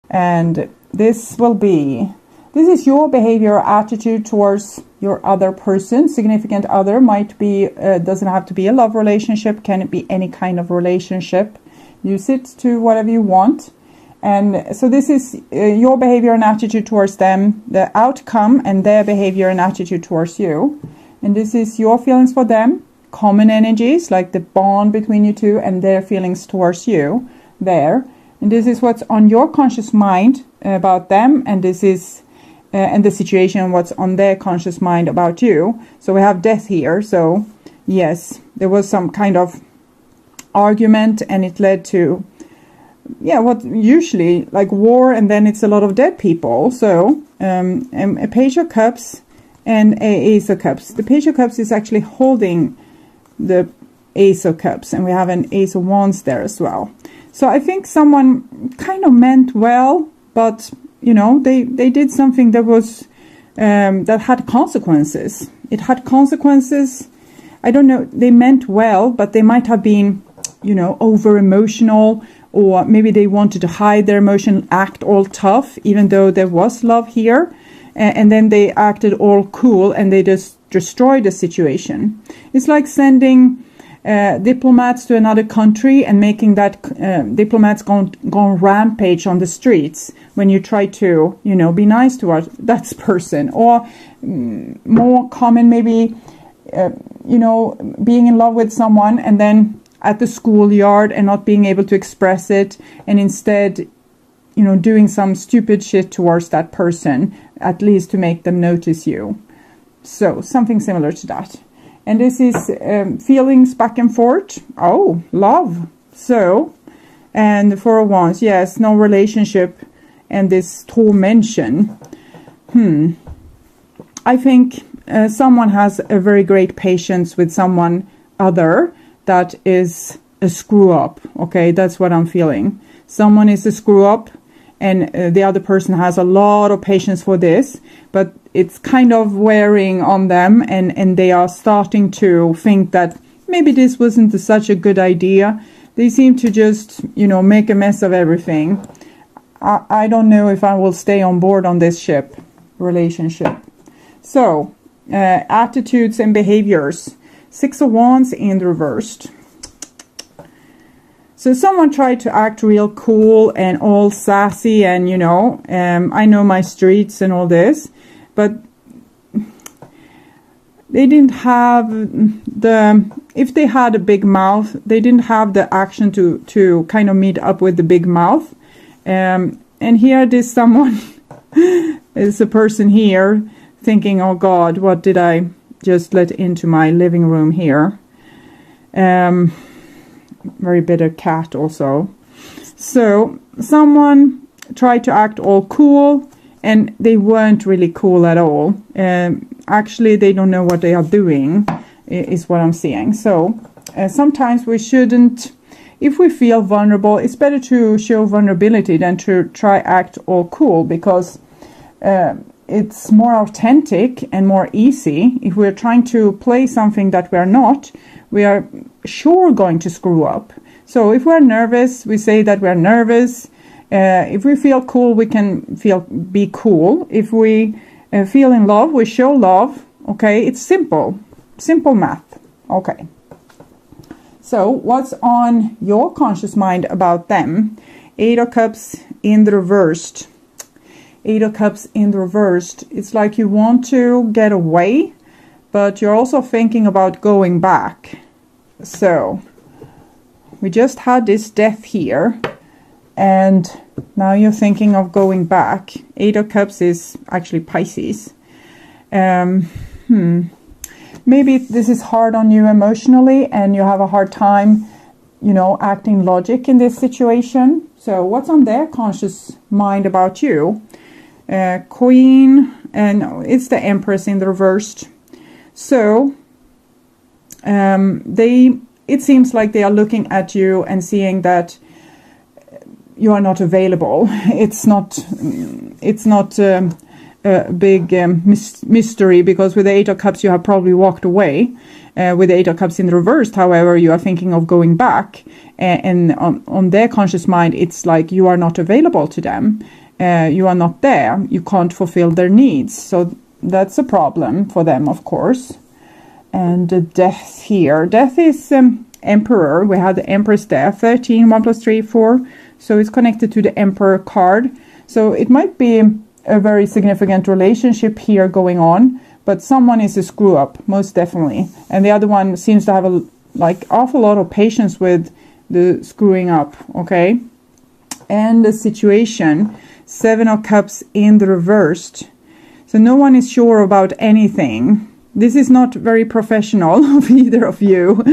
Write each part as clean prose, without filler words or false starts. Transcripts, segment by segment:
And this is your behavior or attitude towards your other person. Significant other might be, doesn't have to be a love relationship, can it be any kind of relationship. Use it to whatever you want. And so this is your behavior and attitude towards them, the outcome, and their behavior and attitude towards you. And this is your feelings for them, common energies, like the bond between you two, and their feelings towards you there. And this is what's on your conscious mind about them, and this is and the situation, what's on their conscious mind about you. So we have death here. So yes, there was some kind of argument, and it led to what usually like war, and then it's a lot of dead people. So a Page of Cups and a Ace of Cups. The Page of Cups is actually holding the Ace of Cups, and we have an Ace of Wands there as well. So I think someone kind of meant well, but they did something that was that had consequences. It had consequences. I don't know, they meant well, but they might have been over emotional, or maybe they wanted to hide their emotion, act all tough, even though there was love here. And then they acted all cool, and they just destroyed the situation. It's like sending diplomats to another country and making that diplomats go rampage on the streets when you try to, be nice to that person. Or more common, maybe, being in love with someone and then at the schoolyard and not being able to express it, and instead doing some stupid shit towards that person, at least to make them notice you. So something similar to that. And this is feelings back and forth. Oh, love. So, and the Four of Wands, yes, no relationship, and this tormention. I think someone has a very great patience with someone other that is a screw up. Okay, that's what I'm feeling. Someone is a screw up, and the other person has a lot of patience for this, but it's kind of wearing on them, and they are starting to think that maybe this wasn't such a good idea. They seem to just, make a mess of everything. I don't know if I will stay on board on this relationship. So, attitudes and behaviors. Six of Wands in the reversed. So someone tried to act real cool and all sassy and, I know my streets and all this, but they didn't have if they had a big mouth, they didn't have the action to kind of meet up with the big mouth. And here this someone is a person here thinking, oh God, what did I just let into my living room here? Very bitter cat also. So someone tried to act all cool, and they weren't really cool at all. Actually, they don't know what they are doing, is what I'm seeing. So sometimes we shouldn't, if we feel vulnerable, it's better to show vulnerability than to try act all cool, because it's more authentic and more easy. If we're trying to play something that we're not, we are sure going to screw up. So if we're nervous, we say that we're nervous. If we feel cool, we can be cool. If we feel in love, we show love. Okay, it's simple math. Okay. So what's on your conscious mind about them? Eight of Cups in the reversed. Eight of Cups in the reversed. It's like you want to get away, but you're also thinking about going back. So we just had this death here, and now you're thinking of going back. Eight of Cups is actually Pisces. Maybe this is hard on you emotionally, and you have a hard time, acting logic in this situation. So what's on their conscious mind about you? Queen, and it's the Empress in the reversed. So it seems like they are looking at you and seeing that you are not available. It's not big mystery, because with the Eight of Cups you have probably walked away. With the Eight of Cups in the reversed, however, you are thinking of going back, and on their conscious mind it's like you are not available to them. You are not there. You can't fulfill their needs. So that's a problem for them, of course. And death here. Death is Emperor. We have the Empress death. 13, 1 plus 3, 4. So it's connected to the Emperor card. So it might be a very significant relationship here going on, but someone is a screw up, most definitely. And the other one seems to have a awful lot of patience with the screwing up, okay? And the situation, 7 of Cups in the reversed. So no one is sure about anything. This is not very professional of either of you.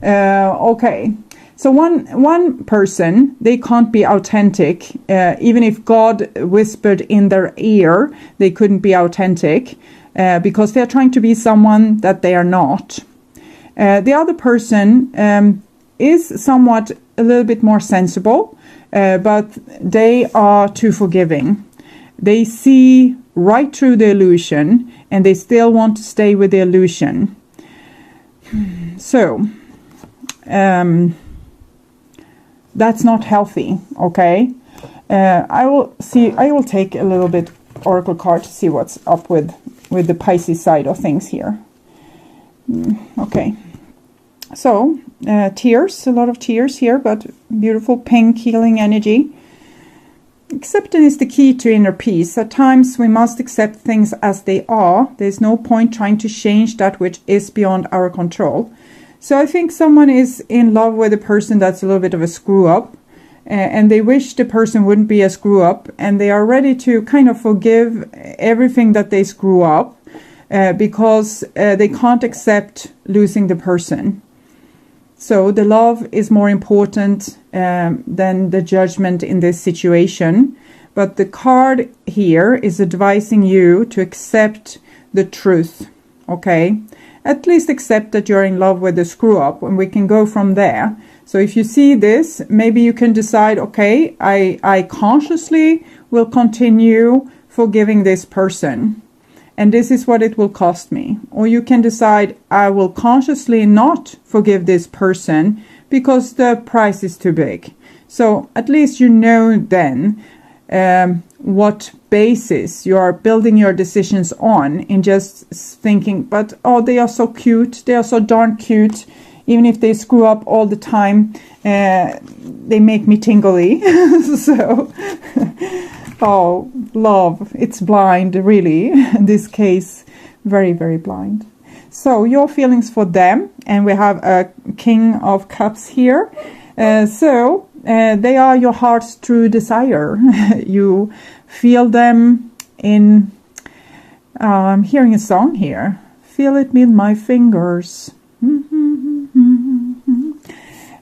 Okay. So one person, they can't be authentic. Even if God whispered in their ear, they couldn't be authentic because they're trying to be someone that they are not. The other person is somewhat a little bit more sensible, but they are too forgiving. They see right through the illusion, and they still want to stay with the illusion. So that's not healthy, okay? I will take a little bit oracle card to see what's up with the Pisces side of things here. Okay. So, tears, a lot of tears here, but beautiful pink healing energy. Acceptance is the key to inner peace. At times we must accept things as they are. There's no point trying to change that which is beyond our control. So I think someone is in love with a person that's a little bit of a screw up, and they wish the person wouldn't be a screw up, and they are ready to kind of forgive everything that they screw up because they can't accept losing the person. So the love is more important than the judgment in this situation. But the card here is advising you to accept the truth, okay? At least accept that you're in love with the screw up, and we can go from there. So if you see this, maybe you can decide, okay, I consciously will continue forgiving this person, and this is what it will cost me. Or you can decide, I will consciously not forgive this person because the price is too big. So at least you know then what basis you are building your decisions on, in just thinking, but oh, they are so cute, they are so darn cute, even if they screw up all the time, they make me tingly. So oh, love, it's blind, really. In this case, very, very blind. So your feelings for them, and we have a King of Cups here. They are your heart's true desire. You feel them in, I'm hearing a song here. Feel it with my fingers.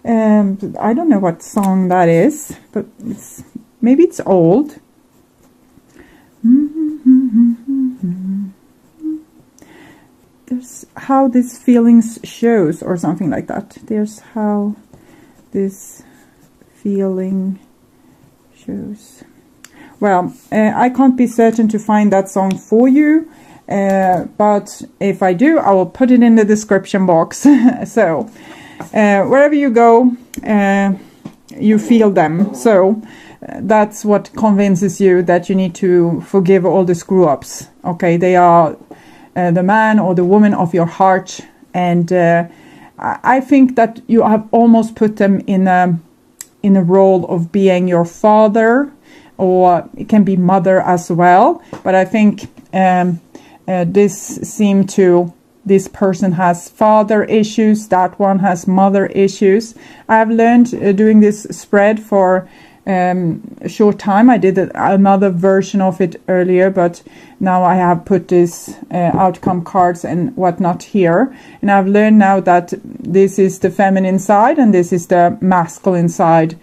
I don't know what song that is, but maybe it's old. There's how this feelings shows, or something like that. There's how this feeling shows. Well, I can't be certain to find that song for you, but if I do, I will put it in the description box. So wherever you go, you feel them. So that's what convinces you that you need to forgive all the screw-ups. Okay, they are the man or the woman of your heart, and I think that you have almost put them in a role of being your father, or it can be mother as well. But I think this person has father issues, that one has mother issues. I have learned doing this spread for a short time. I did another version of it earlier, but now I have put this outcome cards and whatnot here, and I've learned now that this is the feminine side and this is the masculine side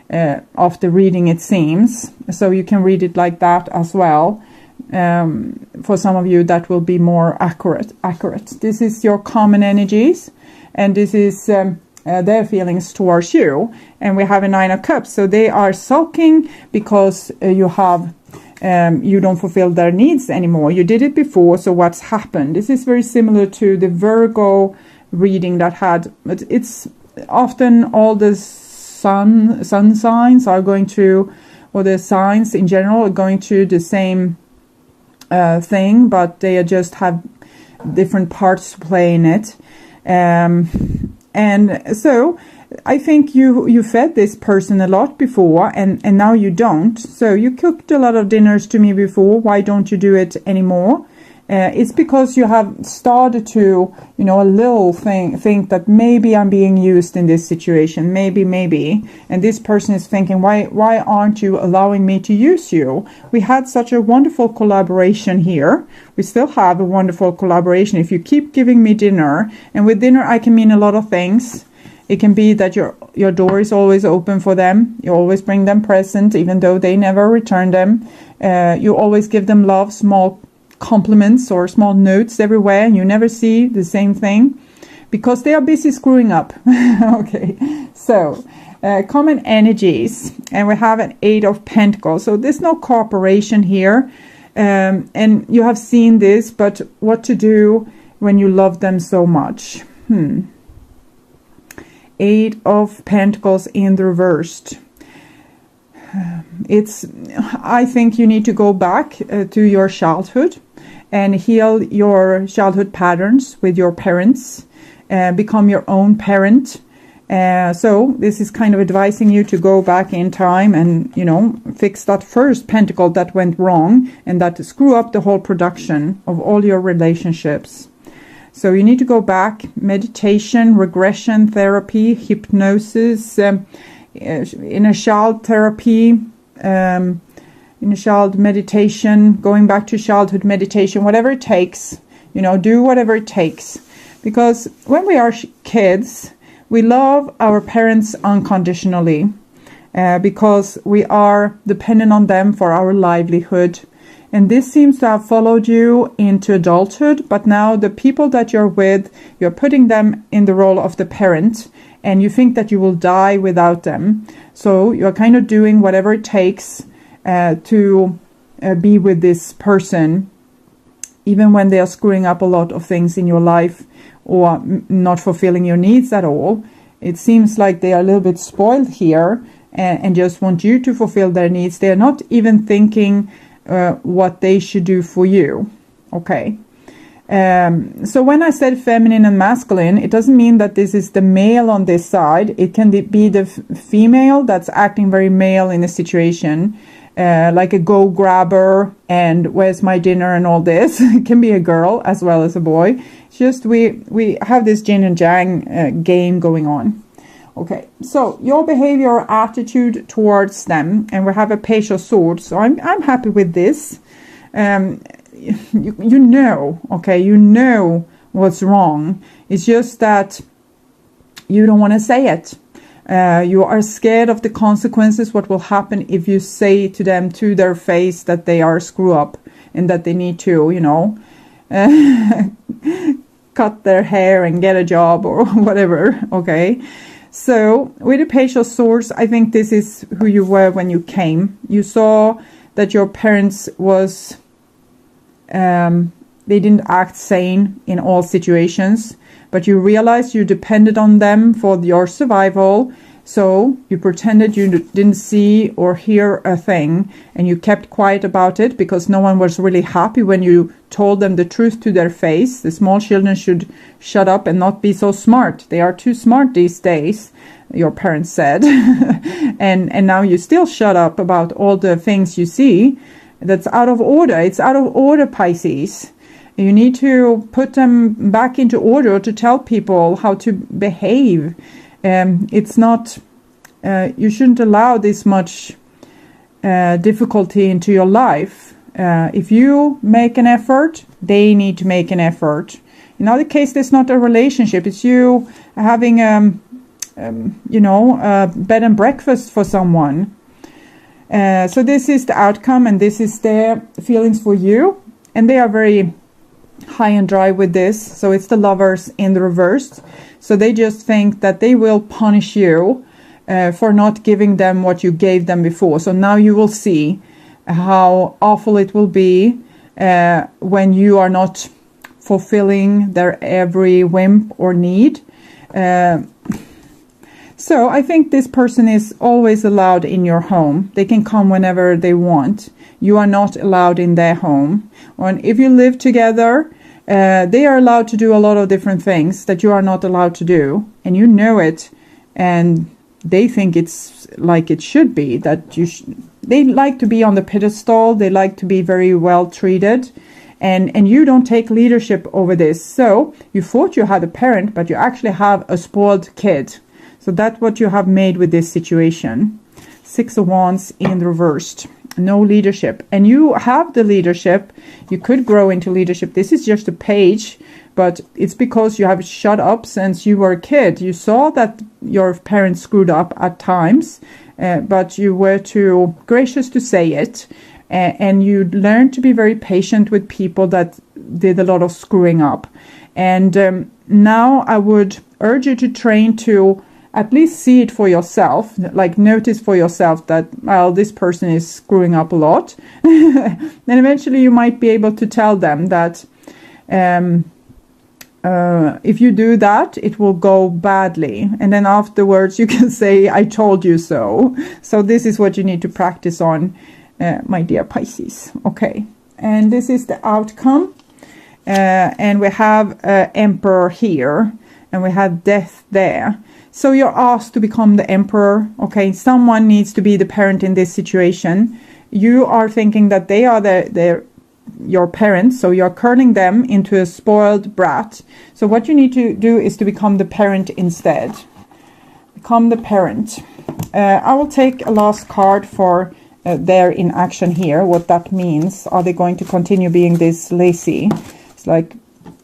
of the reading, it seems. So you can read it like that as well. For some of you that will be more accurate. This is your common energies, and this is their feelings towards you. And we have a 9 of Cups, so they are sulking because you have you don't fulfill their needs anymore. You did it before, so what's happened? This is very similar to the Virgo reading that had, but it's often all the sun signs are going to, or the signs in general are going to the same thing, but they just have different parts to play in it. And so I think you fed this person a lot before, and now you don't. So you cooked a lot of dinners to me before. Why don't you do it anymore? It's because you have started to, a little think that maybe I'm being used in this situation. Maybe. And this person is thinking, why aren't you allowing me to use you? We had such a wonderful collaboration here. We still have a wonderful collaboration. If you keep giving me dinner, and with dinner I can mean a lot of things. It can be that your door is always open for them. You always bring them presents, even though they never return them. You always give them love, small compliments or small notes everywhere, and you never see the same thing because they are busy screwing up. Okay, so common energies, and we have an 8 of Pentacles. So there's no cooperation here, and you have seen this, but what to do when you love them so much? 8 of Pentacles in the reversed. I think you need to go back to your childhood and heal your childhood patterns with your parents, become your own parent. So this is kind of advising you to go back in time and, fix that first pentacle that went wrong and that screw up the whole production of all your relationships. So you need to go back, meditation, regression therapy, hypnosis, inner child therapy, inner child meditation, going back to childhood meditation, whatever it takes, do whatever it takes. Because when we are kids, we love our parents unconditionally because we are dependent on them for our livelihood. And this seems to have followed you into adulthood, but now the people that you're with, you're putting them in the role of the parent, and you think that you will die without them. So you're kind of doing whatever it takes to be with this person, even when they are screwing up a lot of things in your life or not fulfilling your needs at all. It seems like they are a little bit spoiled here and just want you to fulfill their needs. They're not even thinking what they should do for you. Okay. So when I said feminine and masculine, it doesn't mean that this is the male on this side. It can be the female that's acting very male in a situation, like a go grabber and where's my dinner and all this. It can be a girl as well as a boy. It's just we have this yin and yang game going on. Okay, so your behavior or attitude towards them, and we have a Page of Swords. So I'm happy with this. You know what's wrong. It's just that you don't want to say it. You are scared of the consequences, what will happen if you say to them to their face that they are screw up and that they need to, cut their hair and get a job or whatever. Okay. So with the Page of Swords, I think this is who you were when you came. You saw that your parents was, they didn't act sane in all situations, but you realized you depended on them for your survival. So you pretended you didn't see or hear a thing, and you kept quiet about it because no one was really happy when you told them the truth to their face. The small children should shut up and not be so smart. They are too smart these days, your parents said. and now you still shut up about all the things you see. That's out of order. It's out of order, Pisces. You need to put them back into order to tell people how to behave. It's not, you shouldn't allow this much difficulty into your life. If you make an effort, they need to make an effort. In other case, there's not a relationship. It's you having, bed and breakfast for someone. So this is the outcome, and this is their feelings for you. And they are very high and dry with this. So it's the Lovers in the reverse. So they just think that they will punish you for not giving them what you gave them before. So now you will see how awful it will be when you are not fulfilling their every whim or need. So I think this person is always allowed in your home. They can come whenever they want. You are not allowed in their home. And if you live together, they are allowed to do a lot of different things that you are not allowed to do. And you know it. And they think it's like it should be. That they like to be on the pedestal. They like to be very well treated. And you don't take leadership over this. So you thought you had a parent, but you actually have a spoiled kid. So that's what you have made with this situation. 6 of Wands in reversed. No leadership. And you have the leadership. You could grow into leadership. This is just a page, but it's because you have shut up since you were a kid. You saw that your parents screwed up at times, but you were too gracious to say it. And you learned to be very patient with people that did a lot of screwing up. And now I would urge you to train to at least see it for yourself, like notice for yourself that, well, this person is screwing up a lot. Then eventually you might be able to tell them that if you do that, it will go badly. And then afterwards you can say, I told you so. So this is what you need to practice on, my dear Pisces. Okay, and this is the outcome. And we have Emperor here, and we have Death there. So you're asked to become the emperor. Okay, someone needs to be the parent in this situation. You are thinking that they are your parents, so you're turning them into a spoiled brat. So what you need to do is to become the parent instead. Become the parent. I will take a last card for their inaction here, what that means. Are they going to continue being this lazy? It's like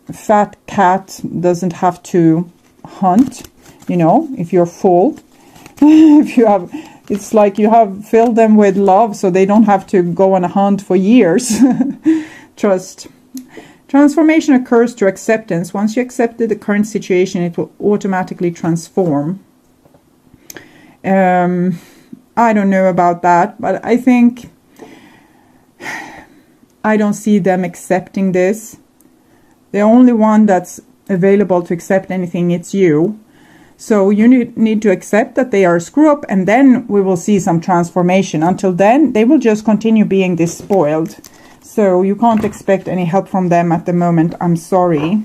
a fat cat doesn't have to hunt. You know, if you're full, if you have, it's like you have filled them with love, so they don't have to go on a hunt for years. Trust. Transformation occurs through acceptance. Once you accepted the current situation, it will automatically transform. I don't know about that, but I think I don't see them accepting this. The only one that's available to accept anything, it's you. So you need to accept that they are a screw up, and then we will see some transformation. Until then, they will just continue being this spoiled. So you can't expect any help from them at the moment. I'm sorry.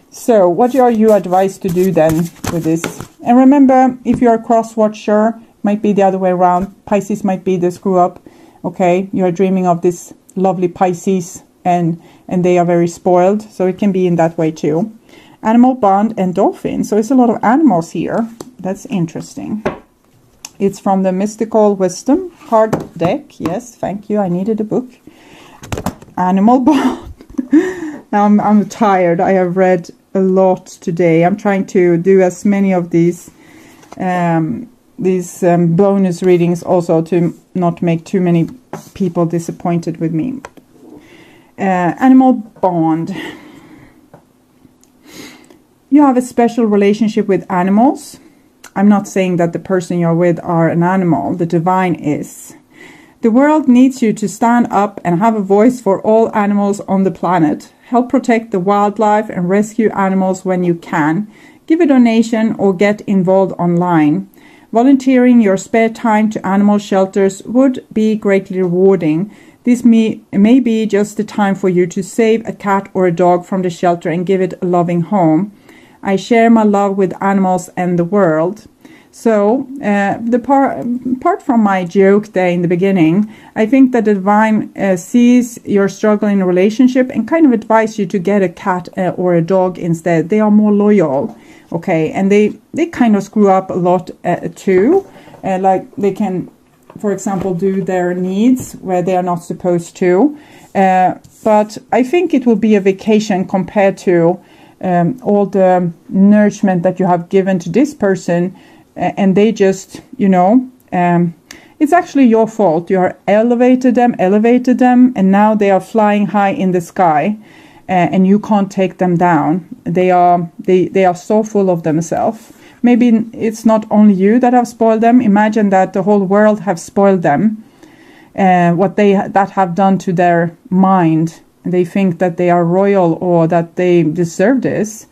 So what are you advised to do then with this? And remember, if you're a cross-watcher, might be the other way around. Pisces might be the screw up. Okay, you're dreaming of this lovely Pisces, and they are very spoiled. So it can be in that way too. Animal bond and dolphin. So it's a lot of animals here. That's interesting. It's from the Mystical Wisdom card deck. Yes, thank you. I needed a book. Animal bond. Now I'm tired. I have read a lot today. I'm trying to do as many of these bonus readings also to not make too many people disappointed with me. Animal bond. You have a special relationship with animals. I'm not saying that the person you're with are an animal. The divine is. The world needs you to stand up and have a voice for all animals on the planet. Help protect the wildlife and rescue animals when you can. Give a donation or get involved online. Volunteering your spare time to animal shelters would be greatly rewarding. This may be just the time for you to save a cat or a dog from the shelter and give it a loving home. I share my love with animals and the world. So, apart from my joke there in the beginning, I think that the divine sees your struggle in a relationship and kind of advise you to get a cat or a dog instead. They are more loyal, okay? And they kind of screw up a lot too. Like they can, for example, do their needs where they are not supposed to. But I think it will be a vacation compared to all the nourishment that you have given to this person, and they just, it's actually your fault. You are elevated them, and now they are flying high in the sky, and you can't take them down. They are so full of themselves. Maybe it's not only you that have spoiled them. Imagine that the whole world have spoiled them. what that have done to their mind. They think that they are royal or that they deserve this.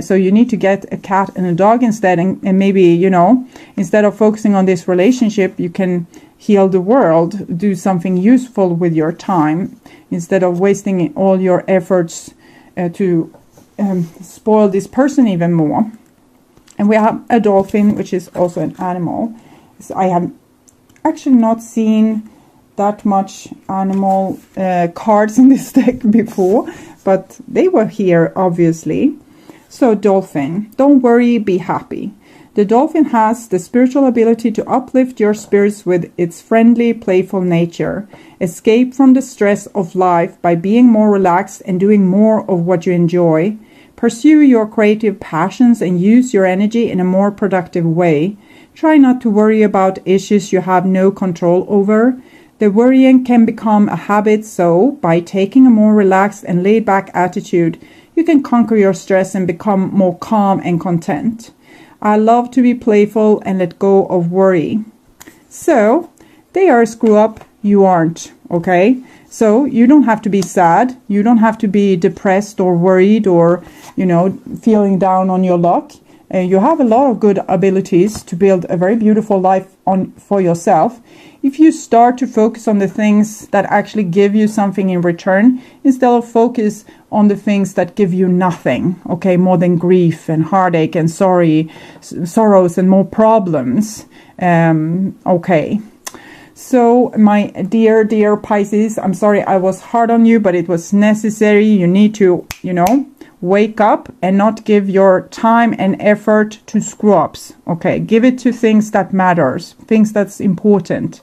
So you need to get a cat and a dog instead, and maybe, you know, instead of focusing on this relationship, you can heal the world, do something useful with your time, instead of wasting all your efforts to spoil this person even more. And we have a dolphin, which is also an animal. So I have actually not seen that much animal cards in this deck before, but they were here obviously. So dolphin, don't worry, be happy. The dolphin has the spiritual ability to uplift your spirits with its friendly, playful nature. Escape from the stress of life by being more relaxed and doing more of what you enjoy. Pursue your creative passions and use your energy in a more productive way. Try not to worry about issues you have no control over. The worrying can become a habit, so by taking a more relaxed and laid-back attitude, you can conquer your stress and become more calm and content. I love to be playful and let go of worry. So, they are a screw up, you aren't, okay? So, you don't have to be sad, you don't have to be depressed or worried or, you know, feeling down on your luck. You have a lot of good abilities to build a very beautiful life for yourself. If you start to focus on the things that actually give you something in return, instead of focus on the things that give you nothing, okay, more than grief and heartache and sorrows and more problems. Okay. So my dear Pisces, I'm sorry I was hard on you, but it was necessary. You need to, you know, wake up and not give your time and effort to screw-ups. Okay, give it to things that matters, things that's important.